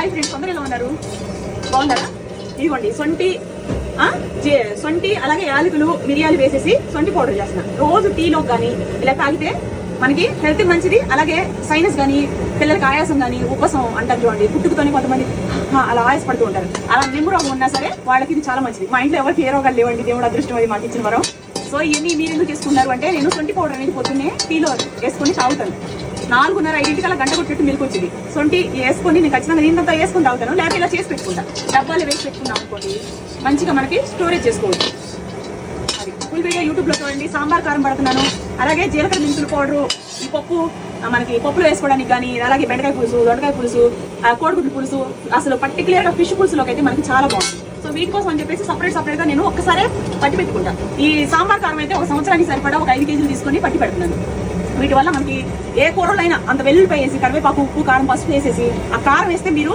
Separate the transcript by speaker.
Speaker 1: Hi friends, అందరూ ఎలా ఉన్నారు? బాగున్నారా? ఇదిగోండి సొంటి అలాగే యాలకులు మిరియాలు వేసేసి సొంటి పౌడర్ చేస్తున్నా. రోజు టీలో కానీ ఇలా తాగితే మనకి హెల్త్ మంచిది. అలాగే సైనస్ కానీ పిల్లలకి ఆయాసం కానీ ఉపసం అంటారు చూడండి, పుట్టుకతోనే కొంతమంది అలా ఆయాసపడుతూ ఉంటారు. అలా నిమ్ము రోగం ఉన్నా సరే వాళ్ళకి ఇది చాలా మంచిది. మా ఇంట్లో ఎవరికి ఏ రోగాలు లేవండి, దేవుడు అదృష్టం అది మాకు ఇచ్చిన వరం. సో ఇవన్నీ మీరు ఎందుకు చేసుకున్నారు అంటే, నేను సొంటి పౌడర్ అనేది పొద్దున్నే టీలో వేసుకొని తాగుతాను. 4:30-5 అలా గంట కొట్టినట్టు మిల్క్ వచ్చింది. సొంటి వేసుకొని నేను ఖచ్చితంగా దీంతో వేసుకొని తాగుతాను. లేకపోతే ఇలా చేసి పెట్టుకుంటా, డబ్బాలు వేసి పెట్టుకున్నాం అనుకోండి, మంచిగా మనకి స్టోరేజ్ చేసుకోవచ్చు. అది ఫుల్ వీడియో యూట్యూబ్లో చూడండి. సాంబార్ కారం పడుతున్నాను, అలాగే జీలకర్ర మెంతుల పౌడరు, ఈ పప్పు మనకి పప్పులో వేసుకోవడానికి కానీ, అలాగే బెండకాయ పులుసు, దొండకాయ పులుసు, కోడిగుడ్డు పులుసు, అసలు పర్టికులర్గా ఫిష్ పులుసులోకి అయితే మనకి చాలా బాగుంది. సో వీటి కోసం అని చెప్పేసి సపరేట్గా నేను ఒక్కసారే పట్టి పెట్టుకుంటా. ఈ సాంబార్ కారం అయితే 1 సంవత్సరానికి సరిపడా ఒక 5 కేజీలు తీసుకొని పట్టి పెడుతున్నాను. వీటి వల్ల మనకి ఏ కూరలైనా అంత వెల్లుల్లిపాయ వేసి, కరివేపాకు, ఉప్పు, కారం, పసుపు వేసేసి ఆ కారం వేస్తే మీరు